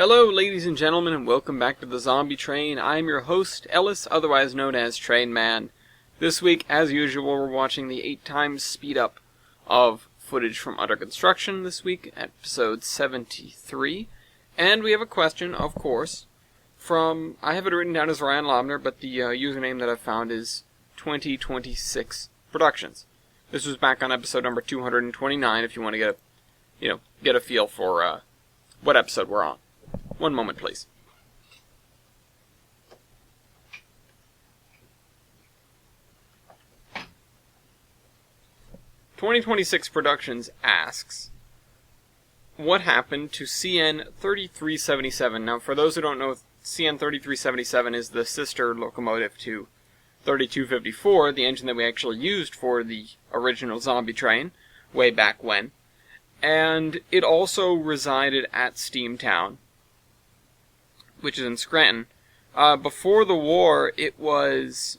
Hello, ladies and gentlemen, and welcome back to the Zombie Train. I'm your host, Ellis, otherwise known as Train Man. This week, as usual, we're watching the 8 times speed up of footage from Under Construction this week, episode 73. And we have a question, of course, from, I have it written down as Ryan Lobner, but the username that I've found is 2026 Productions. This was back on episode number 229, if you want to get a feel for what episode we're on. One moment, please. "2026 Productions asks, what happened to CN 3377? Now, for those who don't know, CN 3377 is the sister locomotive to 3254, the engine that we actually used for the original Zombie Train, way back when. And it also resided at Steamtown, which is in Scranton. Before the war, it was,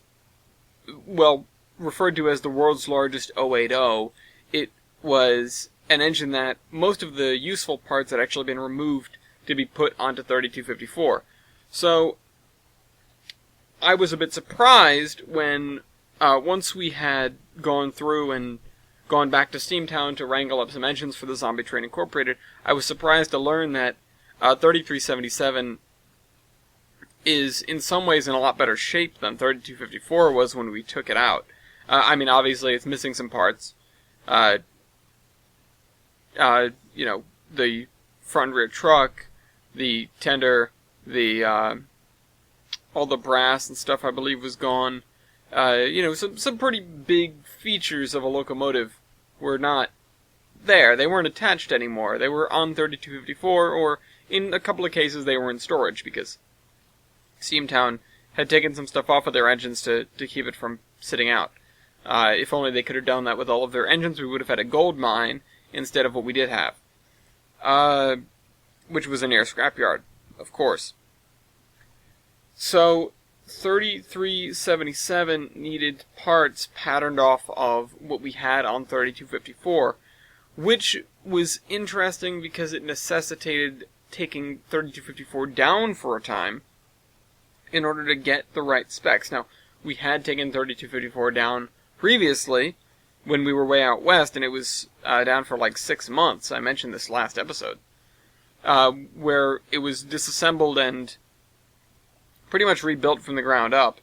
referred to as the world's largest 080. It was an engine that most of the useful parts had actually been removed to be put onto 3254. So, I was a bit surprised when, once we had gone through and gone back to Steamtown to wrangle up some engines for the Zombie Train Incorporated, I was surprised to learn that 3377 is in some ways in a lot better shape than 3254 was when we took it out. Obviously it's missing some parts. The front and rear truck, the tender, all the brass and stuff I believe was gone. Some pretty big features of a locomotive were not there. They weren't attached anymore. They were on 3254, or in a couple of cases they were in storage because Steamtown had taken some stuff off of their engines to keep it from sitting out. If only they could have done that with all of their engines, we would have had a gold mine instead of what we did have. Which was a near scrapyard, of course. So, 3377 needed parts patterned off of what we had on 3254, which was interesting because it necessitated taking 3254 down for a time in order to get the right specs. Now, we had taken 3254 down previously when we were way out west, and it was down for like 6 months. I mentioned this last episode, where it was disassembled and pretty much rebuilt from the ground up.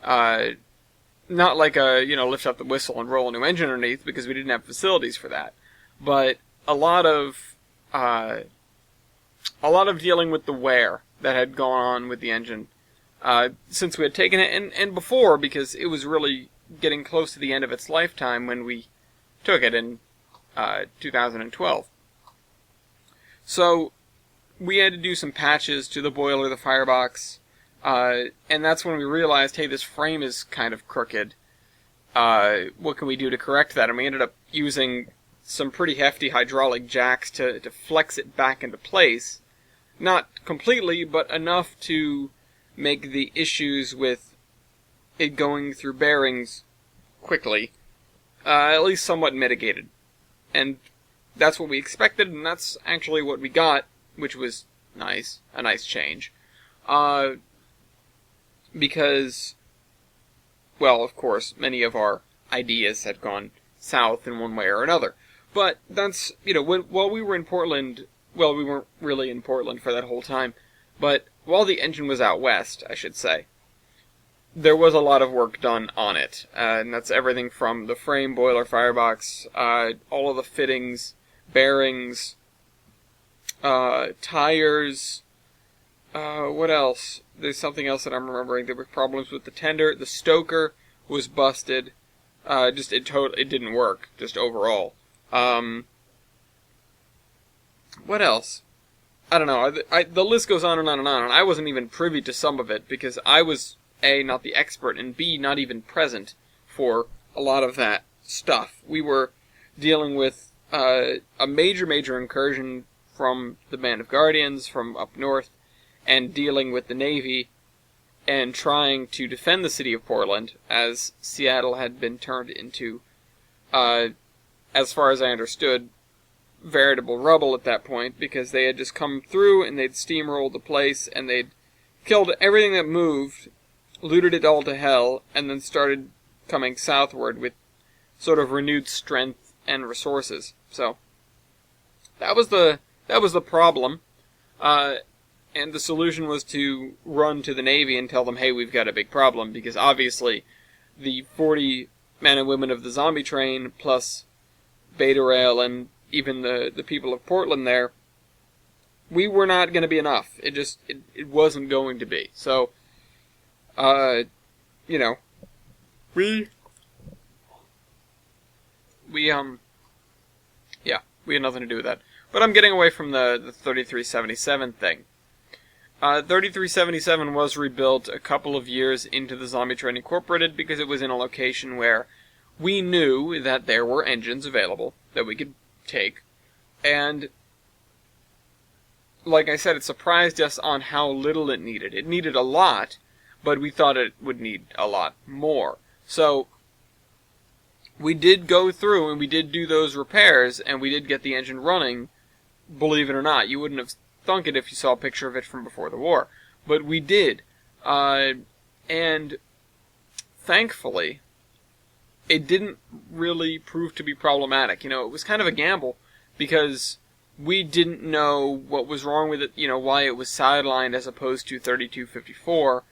Not like a, lift up the whistle and roll a new engine underneath, because we didn't have facilities for that. But a lot of dealing with the wear that had gone on with the engine since we had taken it, and before, because it was really getting close to the end of its lifetime when we took it in 2012. So, we had to do some patches to the boiler, the firebox, and that's when we realized, hey, this frame is kind of crooked. What can we do to correct that? And we ended up using some pretty hefty hydraulic jacks to flex it back into place. Not completely, but enough to make the issues with it going through bearings quickly at least somewhat mitigated. And that's what we expected, and that's actually what we got, which was nice. A nice change. Because, of course, many of our ideas had gone south in one way or another. But that's, while we were in Portland, we weren't really in Portland for that whole time, but while the engine was out west, I should say, there was a lot of work done on it. And that's everything from the frame, boiler, firebox, all of the fittings, bearings, tires, what else? There's something else that I'm remembering. There were problems with the tender. The stoker was busted. It didn't work, just overall. What else? I don't know. The list goes on and on and on, and I wasn't even privy to some of it, because I was, A, not the expert, and B, not even present for a lot of that stuff. We were dealing with a major incursion from the Band of Guardians from up north, and dealing with the Navy, and trying to defend the city of Portland, as Seattle had been turned into, as far as I understood, veritable rubble at that point, because they had just come through and they'd steamrolled the place and they'd killed everything that moved, looted it all to hell, and then started coming southward with sort of renewed strength and resources. So that was the problem, and the solution was to run to the Navy and tell them, hey, we've got a big problem, because obviously the 40 men and women of the zombie train, plus Beta Rail and even the people of Portland there, we were not going to be enough. It wasn't going to be. So, we had nothing to do with that. But I'm getting away from the 3377 thing. 3377 was rebuilt a couple of years into the Zombie Train Incorporated because it was in a location where we knew that there were engines available that we could take. And, like I said, it surprised us on how little it needed. It needed a lot, but we thought it would need a lot more. So, we did go through and we did do those repairs, and we did get the engine running, believe it or not. You wouldn't have thunk it if you saw a picture of it from before the war. But we did. And thankfully, it didn't really prove to be problematic. It was kind of a gamble, because we didn't know what was wrong with it, why it was sidelined as opposed to 3254,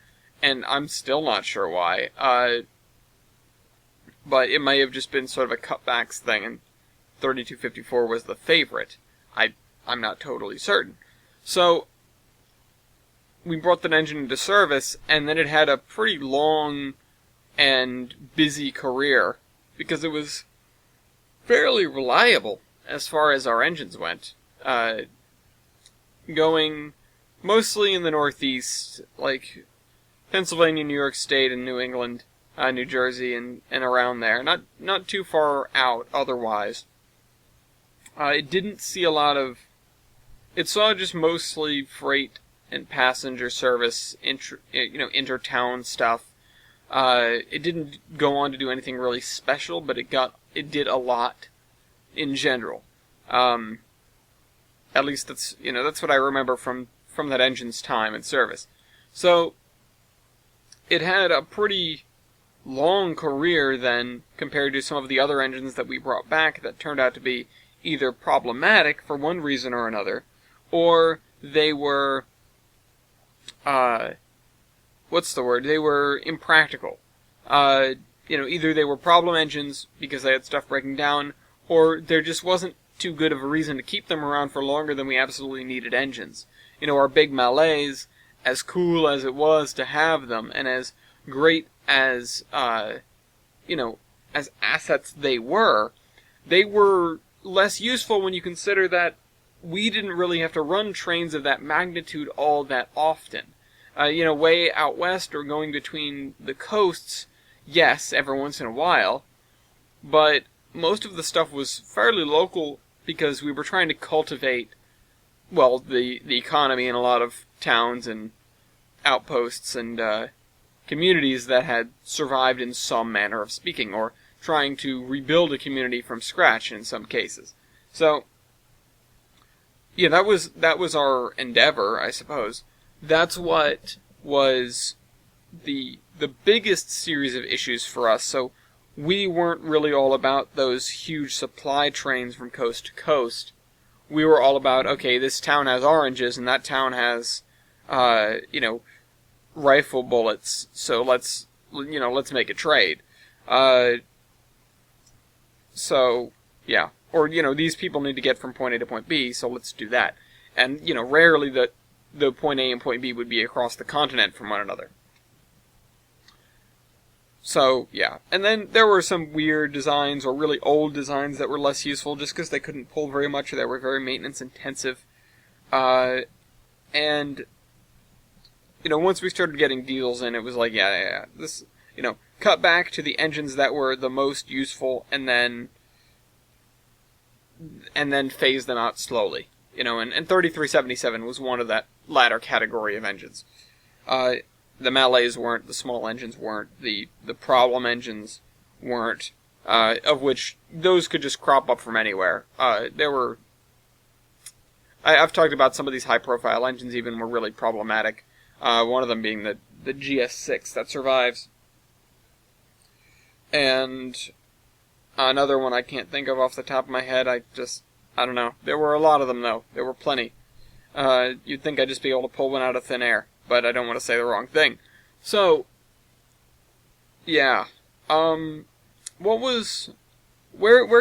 and I'm still not sure why. But it may have just been sort of a cutbacks thing, and 3254 was the favorite. I'm not totally certain. So, we brought that engine into service, and then it had a pretty long and busy career, because it was fairly reliable as far as our engines went. Going mostly in the Northeast, like Pennsylvania, New York State, and New England, New Jersey, and around there. Not too far out otherwise. It didn't see a lot of... It saw just mostly freight and passenger service, inter-town stuff. It didn't go on to do anything really special, but it did a lot in general. At least that's what I remember from that engine's time in service. So, it had a pretty long career then, compared to some of the other engines that we brought back that turned out to be either problematic for one reason or another, or they were, they were impractical. Either they were problem engines because they had stuff breaking down, or there just wasn't too good of a reason to keep them around for longer than we absolutely needed engines. Our big Malays, as cool as it was to have them, and as great as, as assets they were less useful when you consider that we didn't really have to run trains of that magnitude all that often. Way out west or going between the coasts, yes, every once in a while, but most of the stuff was fairly local because we were trying to cultivate, the economy in a lot of towns and outposts and communities that had survived in some manner of speaking, or trying to rebuild a community from scratch in some cases. So, yeah, that was our endeavor, I suppose. That's what was the biggest series of issues for us. So we weren't really all about those huge supply trains from coast to coast. We were all about, okay, this town has oranges and that town has, rifle bullets. So let's make a trade. So yeah. Or, these people need to get from point A to point B, so let's do that. And, rarely the point A and point B would be across the continent from one another. So, yeah. And then there were some weird designs, or really old designs that were less useful just because they couldn't pull very much, or they were very maintenance intensive. And, once we started getting deals in, it was like, this, cut back to the engines that were the most useful, and then phase them out slowly. And 3377 was one of that latter category of engines. The Malays weren't, the small engines weren't, the problem engines weren't, of which those could just crop up from anywhere. There were I've talked about some of these high-profile engines even were really problematic. One of them being the GS6 that survives. And another one I can't think of off the top of my head. I don't know. There were a lot of them, though. There were plenty. You'd think I'd just be able to pull one out of thin air, but I don't want to say the wrong thing. So, yeah. Where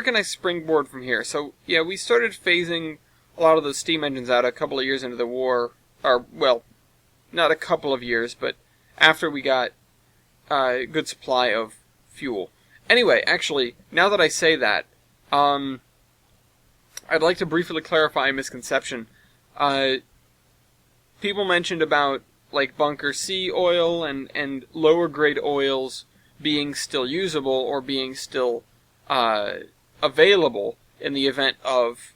can I springboard from here? So, yeah, we started phasing a lot of those steam engines out a couple of years into the war. Or, well, not a couple of years, but after we got a good supply of fuel. Anyway, actually, now that I say that, I'd like to briefly clarify a misconception. People mentioned about, like, bunker C oil and lower grade oils being still usable or being still available in the event of,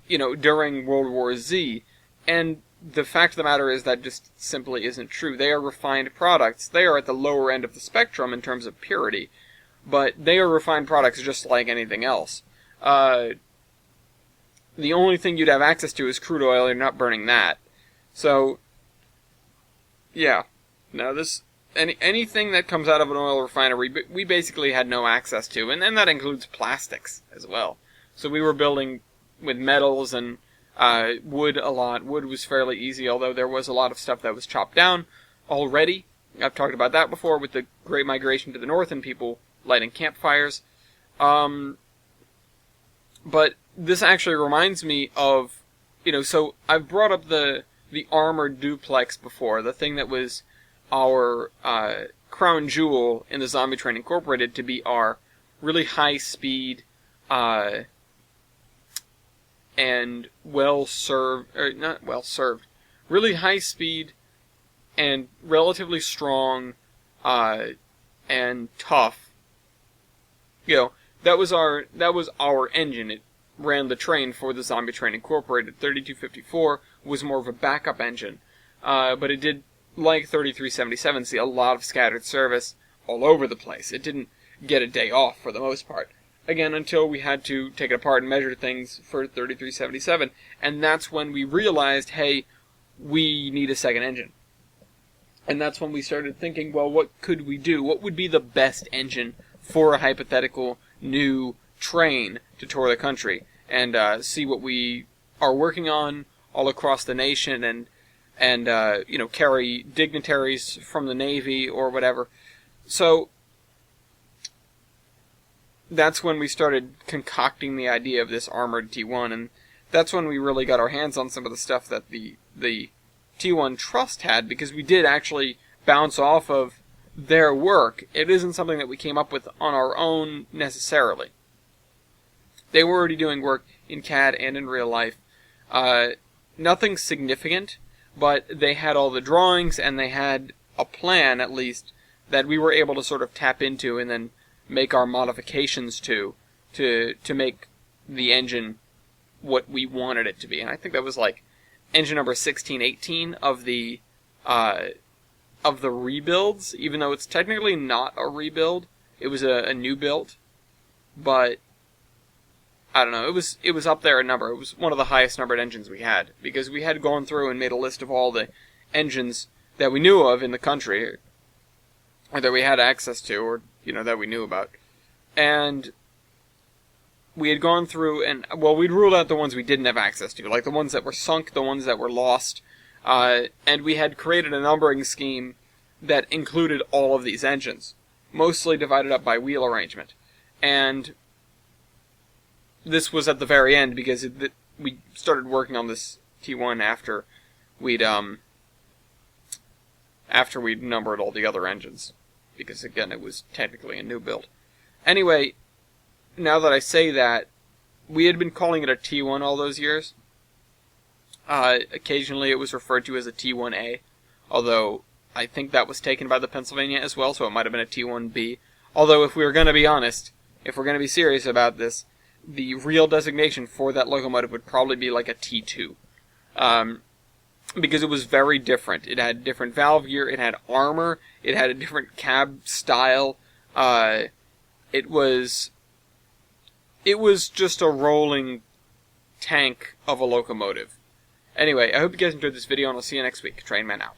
during World War Z. And the fact of the matter is that just simply isn't true. They are refined products. They are at the lower end of the spectrum in terms of purity, but they are refined products just like anything else. The only thing you'd have access to is crude oil. You're not burning that. So, yeah. Now, anything that comes out of an oil refinery, we basically had no access to, and that includes plastics as well. So we were building with metals and wood a lot. Wood was fairly easy, although there was a lot of stuff that was chopped down already. I've talked about that before with the Great Migration to the North and people lighting campfires. But this actually reminds me of, so I've brought up the armored duplex before, the thing that was our crown jewel in the Zombie Train Incorporated to be our really high speed and really high speed and relatively strong and tough. That was our engine. It ran the train for the Zombie Train Incorporated. 3254 was more of a backup engine, but it did, like 3377, see a lot of scattered service all over the place. It didn't get a day off for the most part. Again, until we had to take it apart and measure things for 3377, and that's when we realized, hey, we need a second engine. And that's when we started thinking, well, what could we do? What would be the best engine for a hypothetical new train to tour the country? And see what we are working on all across the nation and carry dignitaries from the Navy or whatever. So that's when we started concocting the idea of this armored T1, and that's when we really got our hands on some of the stuff that the T1 Trust had, because we did actually bounce off of their work. It isn't something that we came up with on our own necessarily. They were already doing work in CAD and in real life. Nothing significant, but they had all the drawings, and they had a plan, at least, that we were able to sort of tap into and then make our modifications to make the engine what we wanted it to be. And I think that was like engine number 1618 of the rebuilds, even though it's technically not a rebuild. It was a new build, but I don't know, it was up there in number. It was one of the highest numbered engines we had, because we had gone through and made a list of all the engines that we knew of in the country, or that we had access to, or, that we knew about. And we had gone through and, we'd ruled out the ones we didn't have access to, like the ones that were sunk, the ones that were lost, and we had created a numbering scheme that included all of these engines, mostly divided up by wheel arrangement. And this was at the very end, because we started working on this T1 after we'd numbered all the other engines, because again, it was technically a new build. Anyway, now that I say that, we had been calling it a T1 all those years. Occasionally it was referred to as a T1A, although I think that was taken by the Pennsylvania as well, so it might have been a T1B. Although, if we were going to be honest, if we're going to be serious about this, the real designation for that locomotive would probably be like a T2. Because it was very different. It had different valve gear, it had armor, it had a different cab style. It was just a rolling tank of a locomotive. Anyway, I hope you guys enjoyed this video, and I'll see you next week. Trainman out.